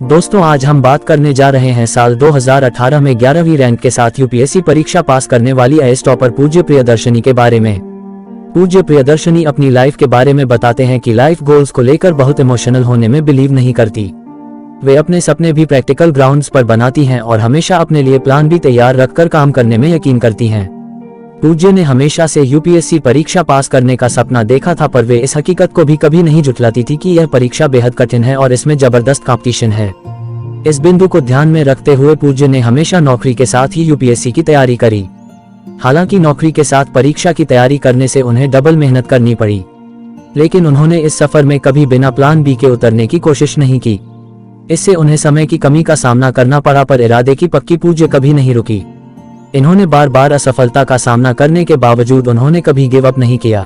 दोस्तों, आज हम बात करने जा रहे हैं साल 2018 में 11वीं रैंक के साथ यूपीएससी परीक्षा पास करने वाली आईएएस टॉपर पूज्य प्रियदर्शनी के बारे में। पूज्य प्रियदर्शनी अपनी लाइफ के बारे में बताते हैं कि लाइफ गोल्स को लेकर बहुत इमोशनल होने में बिलीव नहीं करती। वे अपने सपने भी प्रैक्टिकल ग्राउंड्स पर बनाती हैं और हमेशा अपने लिए प्लान भी तैयार रखकर काम करने में यकीन करती हैं। पूज्य ने हमेशा से यूपीएससी परीक्षा पास करने का सपना देखा था, पर वे इस हकीकत को भी कभी नहीं झुठलाती थी कि यह परीक्षा बेहद कठिन है और इसमें जबरदस्त कंपटीशन है। इस बिंदु को ध्यान में रखते हुए पूज्य ने हमेशा नौकरी के साथ ही यूपीएससी की तैयारी करी। हालांकि नौकरी के साथ परीक्षा की तैयारी करने से उन्हें डबल मेहनत करनी पड़ी, लेकिन उन्होंने इस सफर में कभी बिना प्लान बी के उतरने की कोशिश नहीं की। इससे उन्हें समय की कमी का सामना करना पड़ा, पर इरादे की पक्की पूज्य कभी नहीं रुकी। इन्होंने बार बार असफलता का सामना करने के बावजूद उन्होंने कभी गिव अप नहीं किया।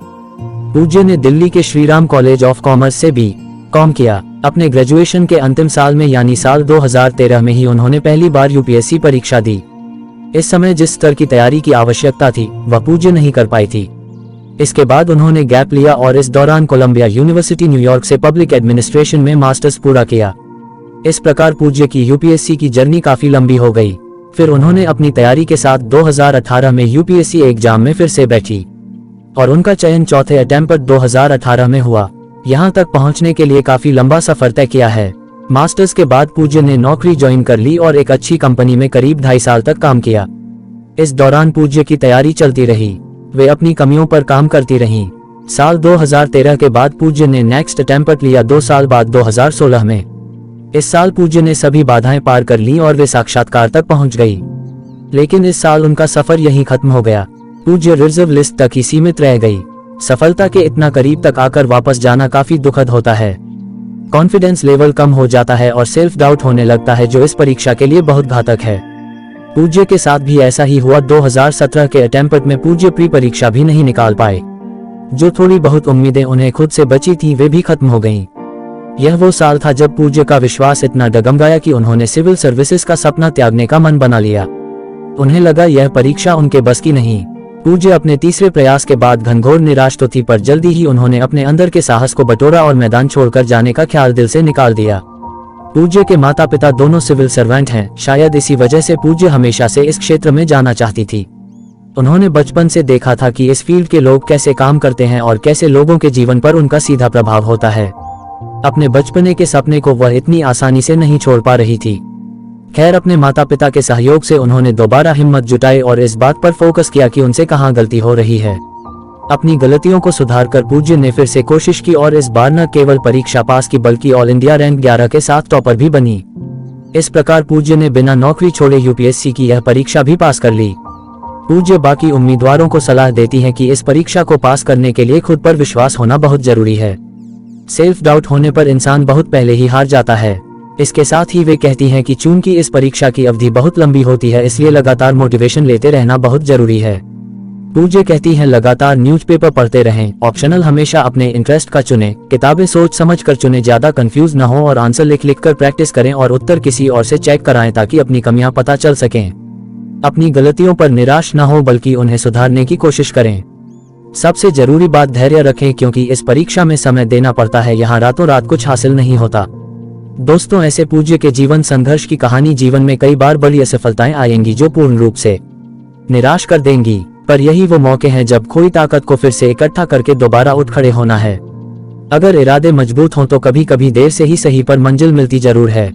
पूज्य ने दिल्ली के श्रीराम कॉलेज ऑफ कॉमर्स से बी.कॉम किया। अपने ग्रेजुएशन के अंतिम साल में यानी साल 2013 में ही उन्होंने पहली बार यूपीएससी परीक्षा दी। इस समय जिस स्तर की तैयारी की आवश्यकता थी वह पूज्य नहीं कर पाई थी। इसके बाद उन्होंने गैप लिया और इस दौरान कोलंबिया यूनिवर्सिटी न्यूयॉर्क से पब्लिक एडमिनिस्ट्रेशन में मास्टर्स पूरा किया। इस प्रकार पूज्य की यूपीएससी की जर्नी काफी लंबी हो गई। फिर उन्होंने अपनी तैयारी के साथ 2018 में यूपीएससी एग्जाम में फिर से बैठी और उनका चयन चौथे अटेम्प्ट पर 2018 में हुआ। यहां तक पहुंचने के लिए काफी लंबा सफर तय किया है। मास्टर्स के बाद पूज्य ने नौकरी ज्वाइन कर ली और एक अच्छी कंपनी में करीब 2.5 साल तक काम किया। इस दौरान पूज्य की तैयारी चलती रही, वे अपनी कमियों पर काम करती रहीं। साल 2013 के बाद पूज्य ने नेक्स्ट अटेम्प्ट लिया 2 साल बाद 2016 में। इस साल पूज्य ने सभी बाधाएं पार कर ली और वे साक्षात्कार तक पहुंच गई, लेकिन इस साल उनका सफर यहीं खत्म हो गया। पूज्य रिजर्व लिस्ट तक ही सीमित रह गई। सफलता के इतना करीब तक आकर वापस जाना काफी दुखद होता है। कॉन्फिडेंस लेवल कम हो जाता है और सेल्फ डाउट होने लगता है, जो इस परीक्षा के लिए बहुत घातक है। पूज्य के साथ भी ऐसा ही हुआ। 2017 के अटेम्प्ट में पूज्य प्री परीक्षा भी नहीं निकाल पाए। जो थोड़ी बहुत उम्मीदें उन्हें खुद से बची थी वे भी खत्म हो गईं। यह वो साल था जब पूज्य का विश्वास इतना डगमगाया कि उन्होंने सिविल सर्विसेज का सपना त्यागने का मन बना लिया। उन्हें लगा यह परीक्षा उनके बस की नहीं। पूज्य अपने तीसरे प्रयास के बाद घनघोर निराश तो थी, पर जल्दी ही उन्होंने अपने अंदर के साहस को बटोरा और मैदान छोड़कर जाने का ख्याल दिल से निकाल दिया। पूज्य के माता पिता दोनों सिविल सर्वेंट हैं। शायद इसी वजह से पूज्य हमेशा से इस क्षेत्र में जाना चाहती थी। उन्होंने बचपन से देखा था कि इस फील्ड के लोग कैसे काम करते हैं और कैसे लोगों के जीवन पर उनका सीधा प्रभाव होता है। अपने बचपने के सपने को वह इतनी आसानी से नहीं छोड़ पा रही थी। खैर, अपने माता पिता के सहयोग से उन्होंने दोबारा हिम्मत जुटाई और इस बात पर फोकस किया कि उनसे कहाँ गलती हो रही है। अपनी गलतियों को सुधारकर पूज्य ने फिर से कोशिश की और इस बार न केवल परीक्षा पास की बल्कि ऑल इंडिया रैंक 11 के साथ टॉपर भी बनी। इस प्रकार पूज्य ने बिना नौकरी छोड़े यूपीएससी की यह परीक्षा भी पास कर ली। पूज्य बाकी उम्मीदवारों को सलाह देती है कि इस परीक्षा को पास करने के लिए खुद पर विश्वास होना बहुत जरूरी है। सेल्फ डाउट होने पर इंसान बहुत पहले ही हार जाता है। इसके साथ ही वे कहती हैं कि चूंकि इस परीक्षा की अवधि बहुत लंबी होती है, इसलिए लगातार मोटिवेशन लेते रहना बहुत जरूरी है। पूज्य कहती हैं लगातार न्यूज़पेपर पढ़ते रहें, ऑप्शनल हमेशा अपने इंटरेस्ट का चुनें, किताबें सोच समझ कर चुनें, ज्यादा कंफ्यूज न हो और आंसर लिख लिख कर प्रैक्टिस करें और उत्तर किसी और से चेक कराएं ताकि अपनी कमियां पता चल सकें। अपनी गलतियों पर निराश न हो बल्कि उन्हें सुधारने की कोशिश करें। सबसे जरूरी बात धैर्य रखें, क्योंकि इस परीक्षा में समय देना पड़ता है। यहाँ रातों रात कुछ हासिल नहीं होता। दोस्तों, ऐसे पूज्य के जीवन संघर्ष की कहानी जीवन में कई बार बड़ी असफलताएं आएंगी जो पूर्ण रूप से निराश कर देंगी, पर यही वो मौके हैं जब खोई ताकत को फिर से इकट्ठा करके दोबारा उठ खड़े होना है। अगर इरादे मजबूत हों तो कभी कभी देर से ही सही पर मंजिल मिलती जरूर है।